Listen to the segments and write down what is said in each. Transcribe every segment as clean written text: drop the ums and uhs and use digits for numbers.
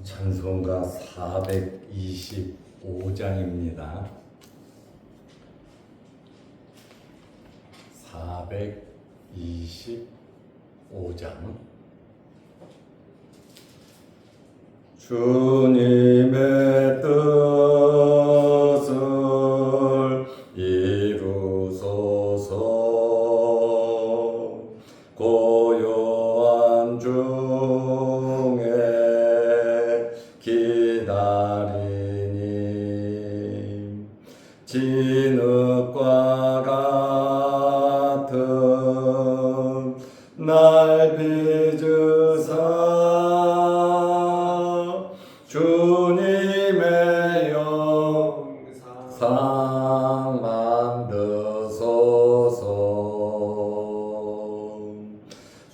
찬송가 425장입니다. 425장. 주님의 뜻을 이루소서. 고요한 중에 기다리니 진흙과 같은 날 빚으사 주님의 영상 만드소서.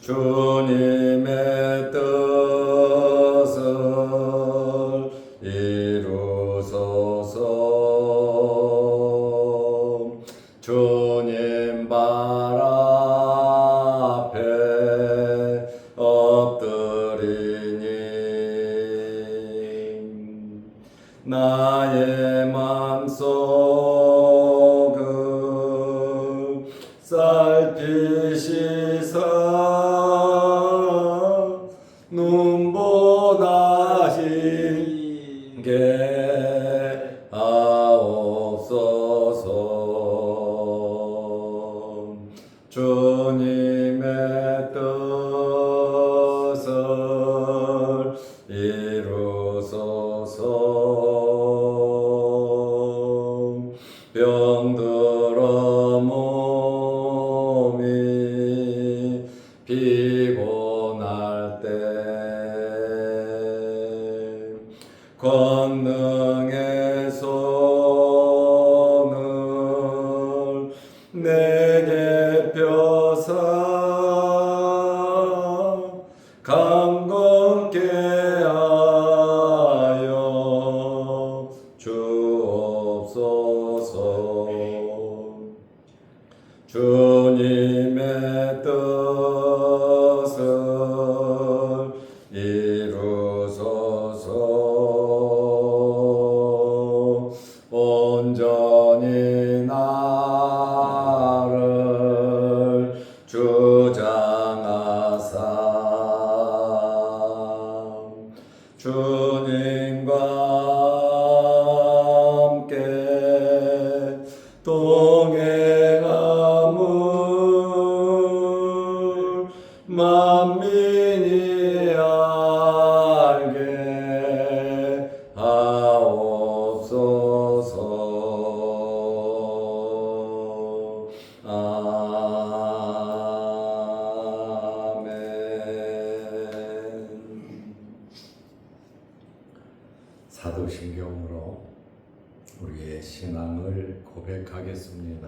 주님의 뜻을 이루소서. 주님 발 앞에 엎드리니 나의 맘속을 살피시사 눈보다 힘게 하옵소서. 주님의 뜻을 이루소서. 병들어 몸이 피곤할 때 권능의 손을 내게 펴사 강건케 하여 주옵소서. 주님의 뜻을 이루소서. 온전히 나를 주장하사 주님과 함께 동행함을 만민이 알게 하옵소서. 아멘. 사도신경으로 우리의 신앙을 고백하겠습니다.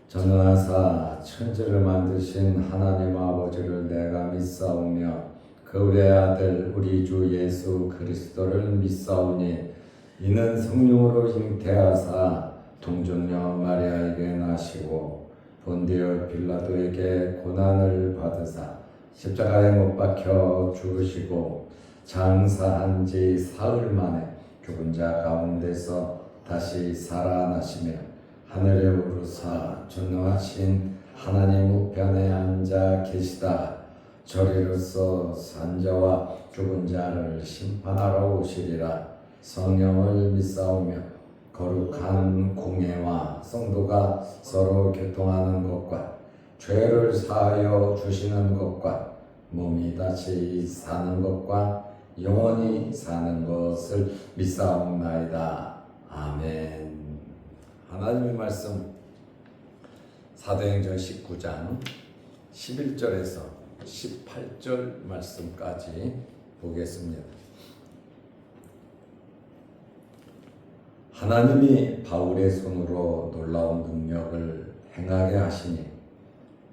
전능하사 천지를 만드신 하나님 아버지를 내가 믿사오며 그 외아들 우리 주 예수 그리스도를 믿사오니 이는 성령으로 잉태하사 동정녀 마리아에게 나시고 본디오 빌라도에게 고난을 받으사 십자가에 못 박혀 죽으시고 장사한 지 사흘 만에 죽은 자 가운데서 다시 살아나시며 하늘에 오르사 전능하신 하나님 우편에 앉아 계시다. 저리로서 산자와 죽은 자를 심판하러 오시리라. 성령을 믿사오며 거룩한 공예와 성도가 서로 교통하는 것과 죄를 사하여 주시는 것과 몸이 다시 사는 것과 영원히 사는 것을 믿사옵나이다. 아멘. 하나님의 말씀 사도행전 19장 11절에서 18절 말씀까지 보겠습니다. 하나님이 바울의 손으로 놀라운 능력을 행하게 하시니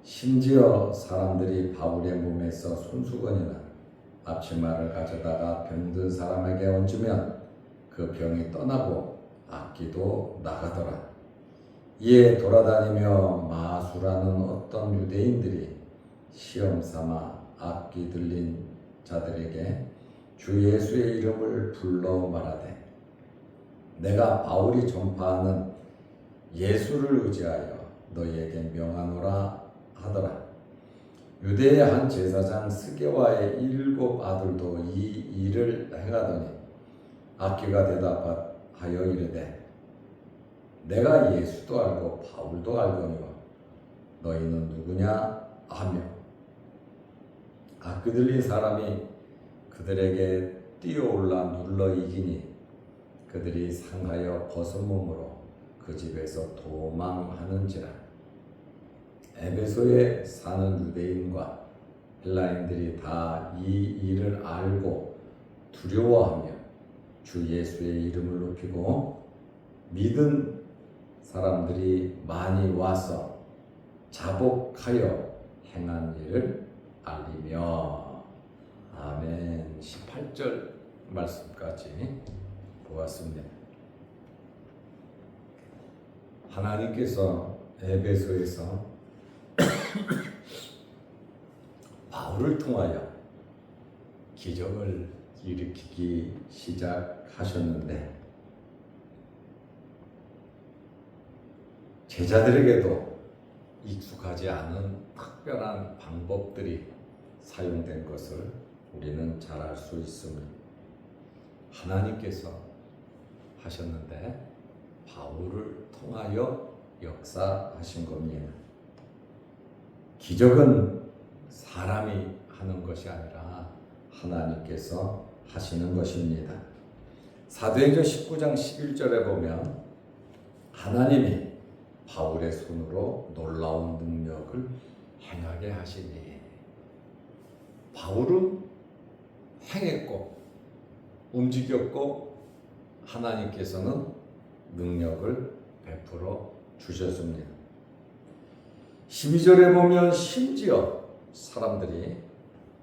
심지어 사람들이 바울의 몸에서 손수건이나 앞치마를 가져다가 병든 사람에게 얹으면 그 병이 떠나고 악기도 나가더라. 이에 돌아다니며 마술하는 어떤 유대인들이 시험 삼아 악기 들린 자들에게 주 예수의 이름을 불러 말하되 내가 바울이 전파하는 예수를 의지하여 너희에게 명하노라 하더라. 유대의 한 제사장 스게와의 7 아들도 이 일을 행하더니 악기가 대답하여 이르되 내가 예수도 알고 바울도 알거니와 너희는 누구냐 하며 악기 들린 사람이 그들에게 뛰어올라 눌러 이기니 그들이 상하여 벗은 몸으로 그 집에서 도망하는지라. 에베소에 사는 유대인과 헬라인들이 다 이 일을 알고 두려워하며 주 예수의 이름을 높이고 믿은 사람들이 많이 와서 자복하여 행한 일을 알리며. 아멘. 18절 말씀까지 보았습니다. 하나님께서 에베소에서 바울을 통하여 기적을 일으키기 시작하셨는데 제자들에게도 익숙하지 않은 특별한 방법들이 사용된 것을 우리는 잘 알 수 있습니다. 하나님께서 하셨는데 바울을 통하여 역사하신 겁니다. 기적은 사람이 하는 것이 아니라 하나님께서 하시는 것입니다. 사도행전 19장 11절에 보면 하나님이 바울의 손으로 놀라운 능력을 행하게 하시니 바울은 행했고 움직였고 하나님께서는 능력을 베풀어 주셨습니다. 12절에 보면 심지어 사람들이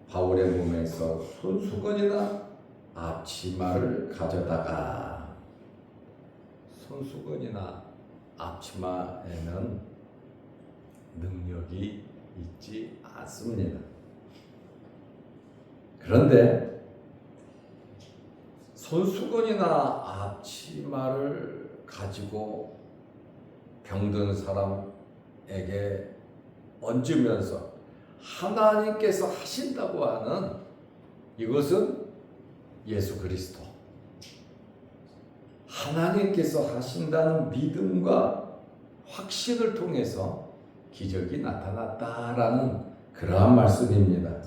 바울의 몸에서 손수건이나 앞치마를 가져다가 손수건이나 앞치마에는 능력이 있지 않습니다. 그런데 손수건이나 앞치마를 가지고 병든 사람에게 얹으면서 하나님께서 하신다고 하는 이것은 예수 그리스도, 하나님께서 하신다는 믿음과 확신을 통해서 기적이 나타났다라는 그러한 말씀입니다.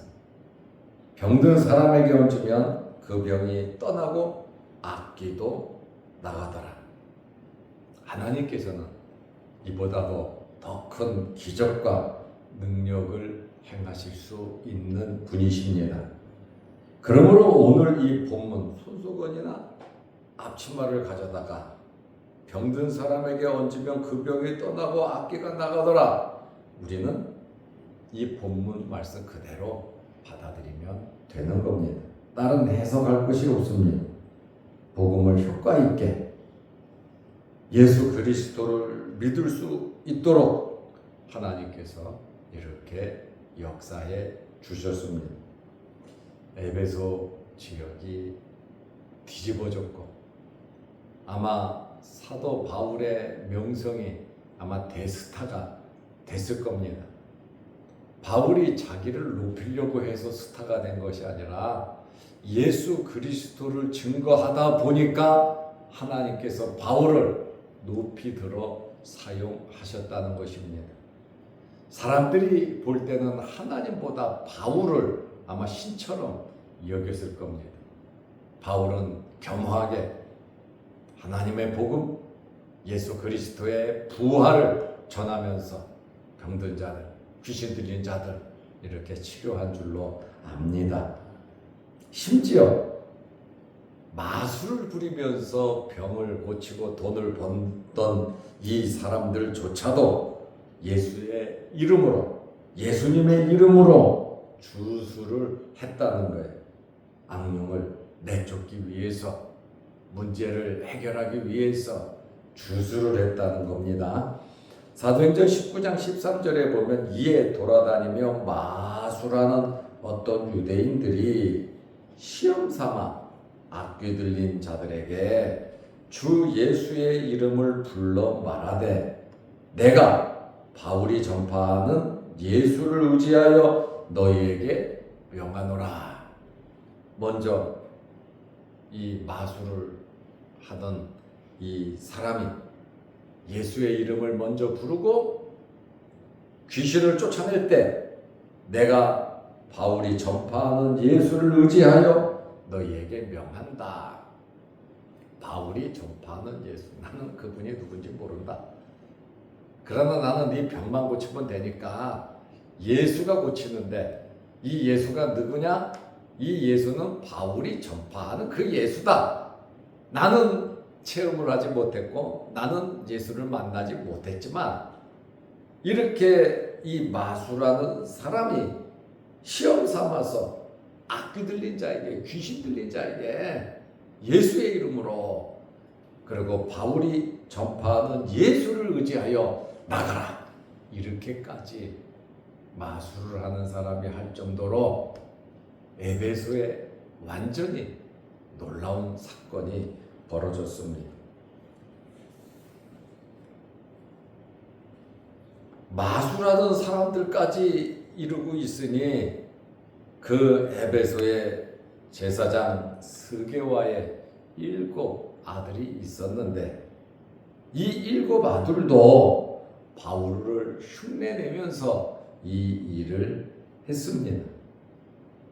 병든 사람에게 얹으면 그 병이 떠나고 악기도 나가더라. 하나님께서는 이보다도 더 큰 기적과 능력을 행하실 수 있는 분이십니다. 그러므로 오늘 이 본문 손수건이나 앞치마를 가져다가 병든 사람에게 얹으면 그 병이 떠나고 악기가 나가더라. 우리는 이 본문 말씀 그대로 받아들이면 되는 겁니다. 다른 해석할 것이 없습니다. 복음을 효과 있게 예수 그리스도를 믿을 수 있도록 하나님께서 이렇게 역사해 주셨습니다. 에베소 지역이 뒤집어졌고 아마 사도 바울의 명성이 아마 대스타가 됐을 겁니다. 바울이 자기를 높이려고 해서 스타가 된 것이 아니라 예수 그리스도를 증거하다 보니까 하나님께서 바울을 높이 들어 사용하셨다는 것입니다. 사람들이 볼 때는 하나님보다 바울을 아마 신처럼 여겼을 겁니다. 바울은 겸허하게 하나님의 복음, 예수 그리스도의 부활을 전하면서 병든 자들, 귀신 들린 자들 이렇게 치료한 줄로 압니다. 심지어 마술을 부리면서 병을 고치고 돈을 번던 이 사람들조차도 예수의 이름으로, 예수님의 이름으로 주술을 했다는 거예요. 악령을 내쫓기 위해서, 문제를 해결하기 위해서 주술을 했다는 겁니다. 사도행전 19장 13절에 보면 이에 돌아다니며 마술하는 어떤 유대인들이 시험 삼아 악귀 들린 자들에게 주 예수의 이름을 불러 말하되 내가 바울이 전파하는 예수를 의지하여 너희에게 명하노라. 먼저 이 마술을 하던 이 사람이 예수의 이름을 먼저 부르고 귀신을 쫓아낼 때 내가 바울이 전파하는 예수를 의지하여 너희에게 명한다. 바울이 전파하는 예수. 나는 그분이 누군지 모른다. 그러나 나는 네 병만 고치면 되니까 예수가 고치는데 이 예수가 누구냐? 이 예수는 바울이 전파하는 그 예수다. 나는 체험을 하지 못했고 나는 예수를 만나지 못했지만 이렇게 이 마술하는 사람이 시험 삼아서 악귀 들린 자에게 귀신 들린 자에게 예수의 이름으로 그리고 바울이 전파하는 예수를 의지하여 나가라. 이렇게까지 마술을 하는 사람이 할 정도로 에베소에 완전히 놀라운 사건이 벌어졌습니다. 마술하는 사람들까지 이루고 있으니 그 에베소의 제사장 스게와의 7 아들이 있었는데 이 7 아들도 바울을 흉내내면서 이 일을 했습니다.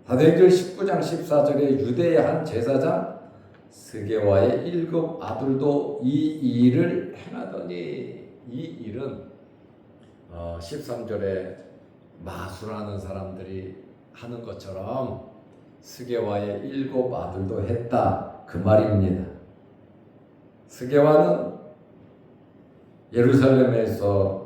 사도행전 19장 14절에 유대의 한 제사장 스게와의 7 아들도 이 일을 행하더니 이 일은 13절에 마술하는 사람들이 하는 것처럼 스게와의 7 아들도 했다 그 말입니다. 스게와는 예루살렘에서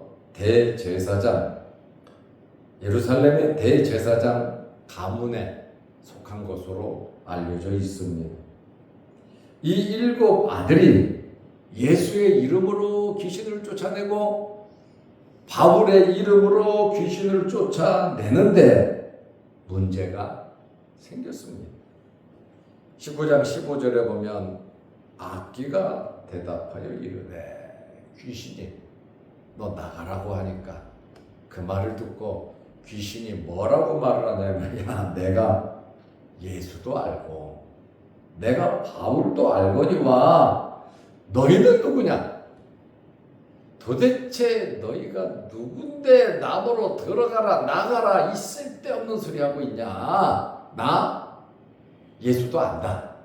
예루살렘의 대제사장 가문에 속한 것으로 알려져 있습니다. 이 7 아들이 예수의 이름으로 귀신을 쫓아내고 바울의 이름으로 귀신을 쫓아내는데 문제가 생겼습니다. 19장 15절에 보면 악귀가 대답하여 이르되 귀신이 너 나가라고 하니까 그 말을 듣고 귀신이 뭐라고 말을 하냐면 야 내가 예수도 알고 내가 바울도 알거니와 너희는 누구냐? 도대체 너희가 누군데 나보러 들어가라 나가라 이 쓸데없는 소리 하고 있냐? 나 예수도 안다.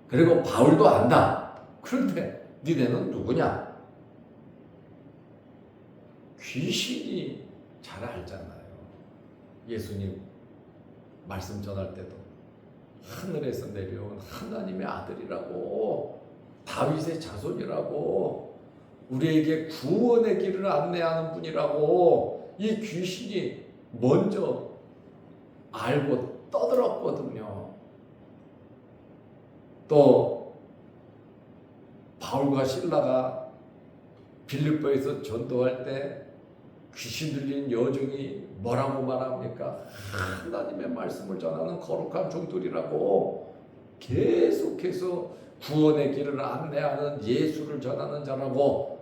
그리고 바울도 안다. 그런데 니네는 누구냐? 귀신이 잘 알잖아요. 예수님 말씀 전할 때도 하늘에서 내려온 하나님의 아들이라고 다윗의 자손이라고 우리에게 구원의 길을 안내하는 분이라고 이 귀신이 먼저 알고 떠들었거든요. 또 바울과 실라가 빌립보에서 전도할 때 귀신 들린 여종이 뭐라고 말합니까? 하나님의 말씀을 전하는 거룩한 종들이라고 계속해서 구원의 길을 안내하는 예수를 전하는 자라고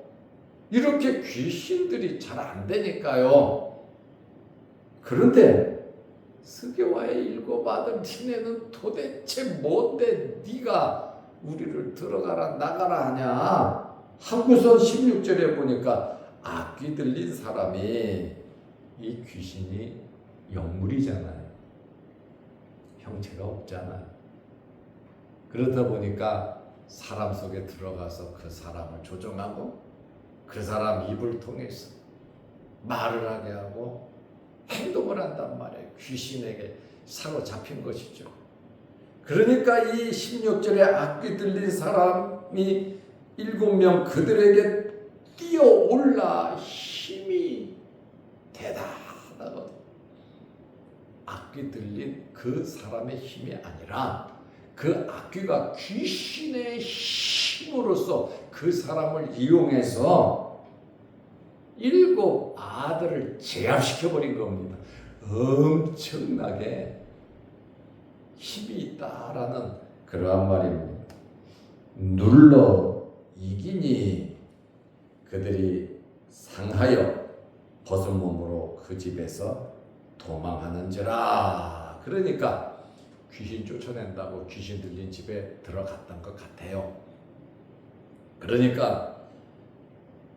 이렇게 귀신들이 잘 안 되니까요. 그런데 스게와의 7 아들 니네는 도대체 뭔데 네가 우리를 들어가라 나가라 하냐 하고서 16절에 보니까 악귀 들린 사람이 이 귀신이 영물이잖아요. 형체가 없잖아요. 그러다 보니까 사람 속에 들어가서 그 사람을 조종하고 그 사람 입을 통해서 말을 하게 하고 행동을 한단 말이에요. 귀신에게 사로잡힌 것이죠. 그러니까 이 16절에 악귀 들린 사람이 7명 그들에게 뛰어올라 힘이 대단하거든. 악귀 들린 그 사람의 힘이 아니라 그 악귀가 귀신의 힘으로써 그 사람을 이용해서 7 아들을 제압시켜버린 겁니다. 엄청나게 힘이 있다라는 그러한 말입니다. 눌러 이기니 그들이 상하여 벗은 몸으로 그 집에서 도망하는지라. 그러니까 귀신 쫓아낸다고 귀신 들린 집에 들어갔던 것 같아요. 그러니까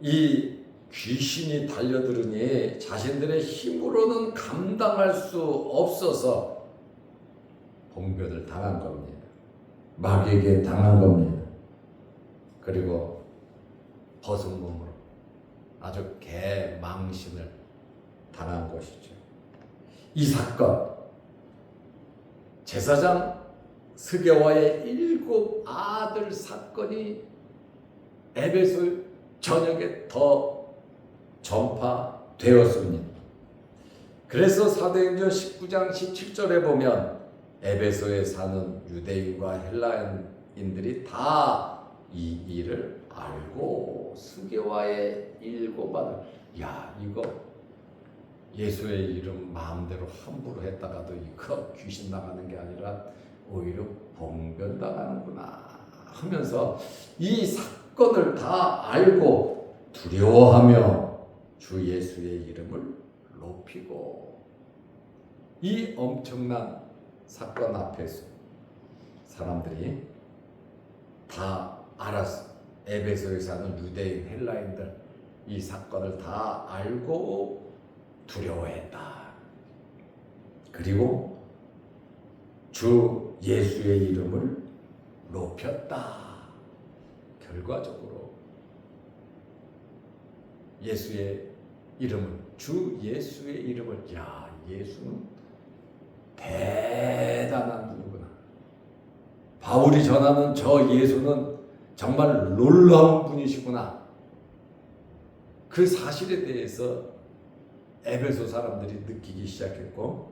이 귀신이 달려들으니 자신들의 힘으로는 감당할 수 없어서 봉변을 당한 겁니다. 마귀에게 당한 겁니다. 그리고 벗은 몸으로 아주 개망신을 당한 것이죠. 이 사건, 제사장 스게와의 7 아들 사건이 에베소 전역에 더 전파되었습니다. 그래서 사도행전 19장 17절에 보면 에베소에 사는 유대인과 헬라인들이 다 이 일을 알고 스게와의 7 아들, 야, 이거 예수의 이름 마음대로 함부로 했다가도 이거 귀신 나가는 게 아니라 오히려 봉변당하는구나 하면서 이 사건을 다 알고 두려워하며 주 예수의 이름을 높이고, 이 엄청난 사건 앞에서 사람들이 다 알았어. 에베소에 사는 유대인, 헬라인들 이 사건을 다 알고 두려워했다. 그리고 주 예수의 이름을 높였다. 결과적으로 예수의 이름을, 주 예수의 이름을, 야, 예수는 대단한 분이구나. 바울이 전하는 저 예수는 정말 놀라운 분이시구나. 그 사실에 대해서 에베소 사람들이 느끼기 시작했고,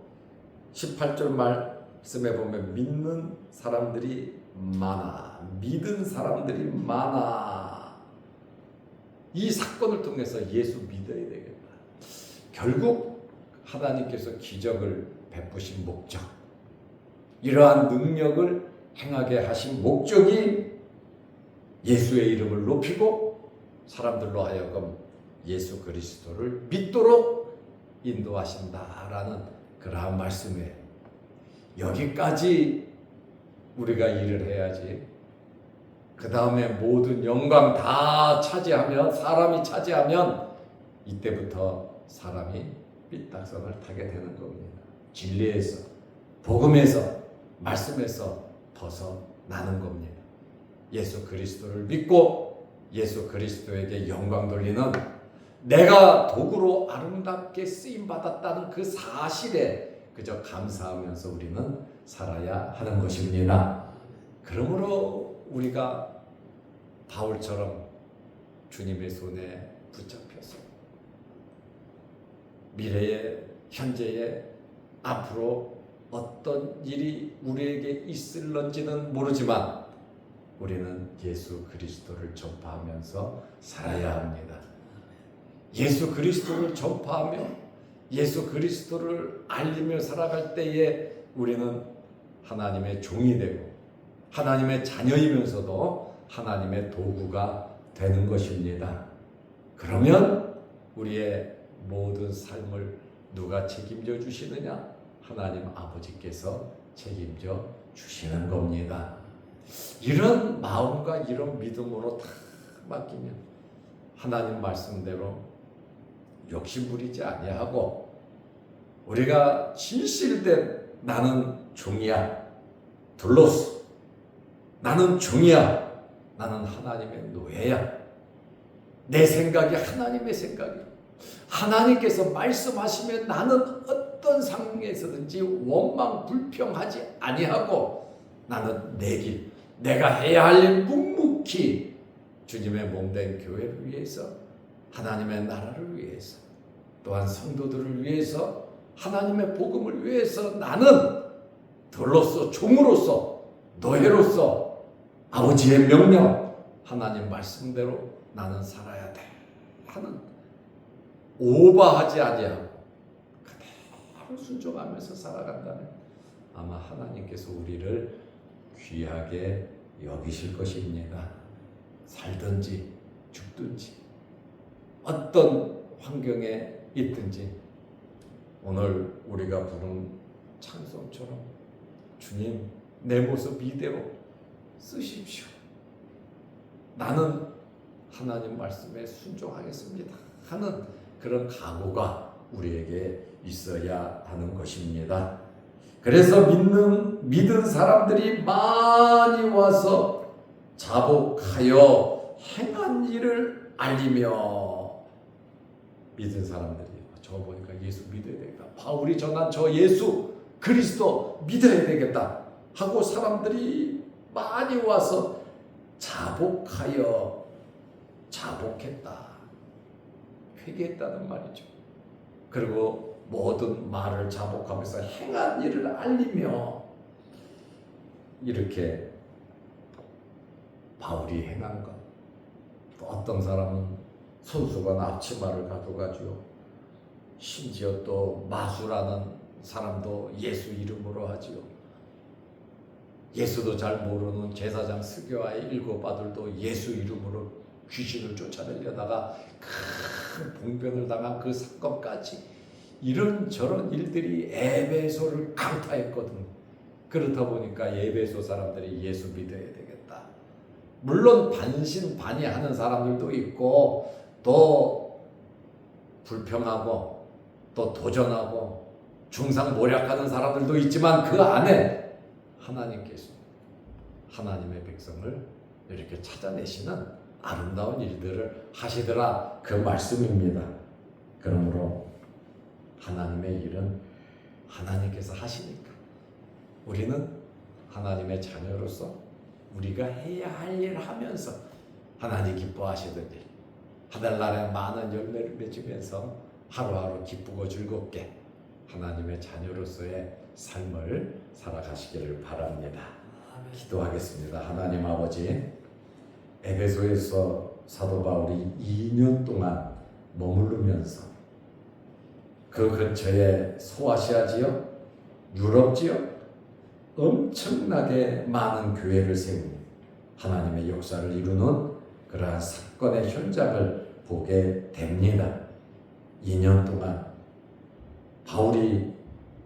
18절 말씀에 보면 믿는 사람들이 많아, 믿은 사람들이 많아. 이 사건을 통해서 예수 믿어야 되겠다. 결국 하나님께서 기적을 베푸신 목적, 이러한 능력을 행하게 하신 목적이 예수의 이름을 높이고 사람들로 하여금 예수 그리스도를 믿도록 인도하신다라는 그러한 말씀이에요. 여기까지 우리가 일을 해야지, 그 다음에 모든 영광 다 차지하면, 사람이 차지하면 이때부터 사람이 삐딱선을 타게 되는 겁니다. 진리에서, 복음에서, 말씀에서 벗어나는 겁니다. 예수 그리스도를 믿고 예수 그리스도에게 영광 돌리는, 내가 도구로 아름답게 쓰임받았다는 그 사실에 그저 감사하면서 우리는 살아야 하는 것입니다. 그러므로 우리가 바울처럼 주님의 손에 붙잡혀서 미래에, 현재에, 앞으로 어떤 일이 우리에게 있을런지는 모르지만 우리는 예수 그리스도를 전파하면서 살아야 합니다. 예수 그리스도를 전파하며 예수 그리스도를 알리며 살아갈 때에 우리는 하나님의 종이 되고 하나님의 자녀이면서도 하나님의 도구가 되는 것입니다. 그러면 우리의 모든 삶을 누가 책임져 주시느냐? 하나님 아버지께서 책임져 주시는 겁니다. 이런 마음과 이런 믿음으로 다 맡기면 하나님 말씀대로 욕심부리지 아니하고, 우리가 진실된 나는 종이야, 둘로스, 나는 종이야, 나는 하나님의 노예야, 내 생각이 하나님의 생각이, 하나님께서 말씀하시면 나는 어떤 상황에서든지 원망 불평하지 아니하고 나는 내 길, 내가 해야 할 일 묵묵히 주님의 몸된 교회를 위해서, 하나님의 나라를 위해서, 또한 성도들을 위해서, 하나님의 복음을 위해서 나는 들로서, 종으로서, 노예로서 아버지의 명령, 하나님 말씀대로 나는 살아야 돼 하는, 오버하지 아니하고 그대로 순종하면서 살아간다면 아마 하나님께서 우리를 귀하게 여기실 것입니다. 살든지 죽든지 어떤 환경에 있든지 오늘 우리가 부른 찬송처럼 주님 내 모습 이대로 쓰십시오. 나는 하나님 말씀에 순종하겠습니다 하는 그런 각오가 우리에게 있어야 하는 것입니다. 그래서 믿은 사람들이 많이 와서 자복하여 행한 일을 알리며, 믿은 사람들이 저 보니까 예수 믿어야 되겠다, 바울이 전한 저 예수 그리스도 믿어야 되겠다 하고 사람들이 많이 와서 자복했다, 회개했다는 말이죠. 그리고 모든 말을 자복하면서 행한 일을 알리며, 이렇게 바울이 행한 것. 또 어떤 사람은 손수건 앞치마를 가져가지고, 심지어 또 마수라는 사람도 예수 이름으로 하지요. 예수도 잘 모르는 제사장 스교와의 7 아들도 예수 이름으로 귀신을 쫓아내려다가 큰 봉변을 당한 그 사건까지, 이런저런 일들이 에베소를 강타했거든. 그렇다 보니까 에베소 사람들이 예수 믿어야 되겠다. 물론 반신반의하는 사람들도 있고, 또 불평하고 또 도전하고 중상모략하는 사람들도 있지만, 그 안에 하나님께서 하나님의 백성을 이렇게 찾아내시는 아름다운 일들을 하시더라, 그 말씀입니다. 그러므로 하나님의 일은 하나님께서 하시니까 우리는 하나님의 자녀로서 우리가 해야 할 일 하면서 하나님 기뻐하시던 일, 하늘나라에 많은 열매를 맺으면서 하루하루 기쁘고 즐겁게 하나님의 자녀로서의 삶을 살아가시기를 바랍니다. 기도하겠습니다. 하나님 아버지, 에베소에서 사도 바울이 2년 동안 머무르면서 그 근처에 소아시아 지역, 유럽 지역 엄청나게 많은 교회를 세우고 하나님의 역사를 이루는 그러한 사건의 현장을 보게 됩니다. 2년 동안 바울이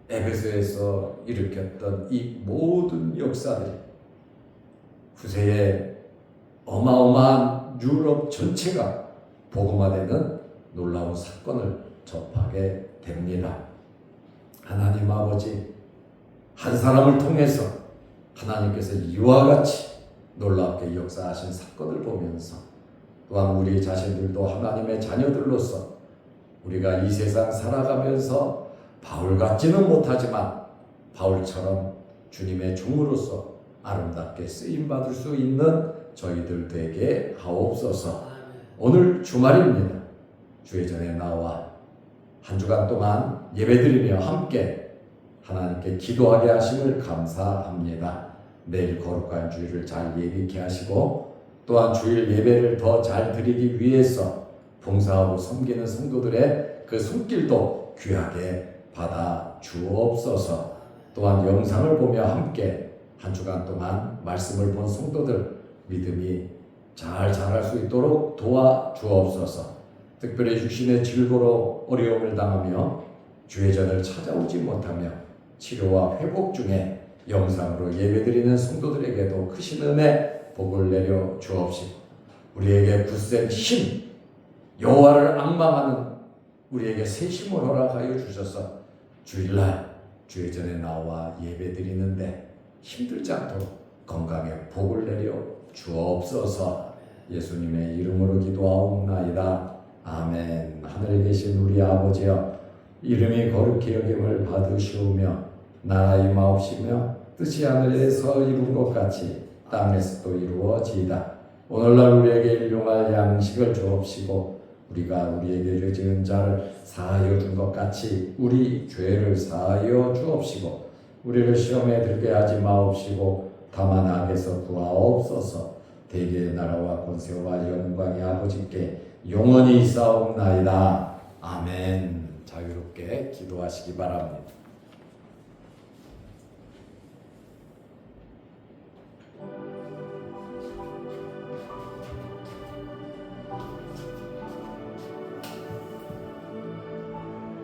에베소에서 일으켰던 이 모든 역사들이 후세에 어마어마한 유럽 전체가 복음화되는 놀라운 사건을 접하게 됩니다. 하나님 아버지, 한 사람을 통해서 하나님께서 이와 같이 놀랍게 역사하신 사건을 보면서 또한 우리 자신들도 하나님의 자녀들로서 우리가 이 세상 살아가면서 바울 같지는 못하지만 바울처럼 주님의 종으로서 아름답게 쓰임받을 수 있는 저희들 되게 하옵소서. 오늘 주말입니다. 주의 전에 나와 한 주간 동안 예배드리며 함께 하나님께 기도하게 하심을 감사합니다. 내일 거룩한 주일을 잘 예비케 하시고 또한 주일 예배를 더 잘 드리기 위해서 봉사하고 섬기는 성도들의 그 손길도 귀하게 받아 주옵소서. 또한 영상을 보며 함께 한 주간 동안 말씀을 본 성도들 믿음이 잘 자랄 수 있도록 도와 주옵소서. 특별히 육신의 질고로 어려움을 당하며 주의 전을 찾아오지 못하며 치료와 회복 중에 영상으로 예배드리는 성도들에게도 크신 은혜 복을 내려 주옵시고 우리에게 굳센 힘, 여호와를 앙망하는 우리에게 새 힘을 허락하여 주셔서 주일날 주의 전에 나와 예배드리는데 힘들지 않도록 건강에 복을 내려 주옵소서. 예수님의 이름으로 기도하옵나이다. 아멘. 하늘에 계신 우리 아버지여, 이름이 거룩히 여김을 받으시오며 나라의 마옵시며 뜻이 하늘에서 이룬 것 같이 땅에서도 이루어지이다. 오늘날 우리에게 일용할 양식을 주옵시고 우리가 우리에게 지은 자를 사하여 준 것 같이 우리 죄를 사하여 주옵시고 우리를 시험에 들게 하지 마옵시고 다만 악에서 구하옵소서. 대개의 나라와 권세와 영광이 아버지께 영원히 있사옵나이다. 아멘. 자유롭게 기도하시기 바랍니다.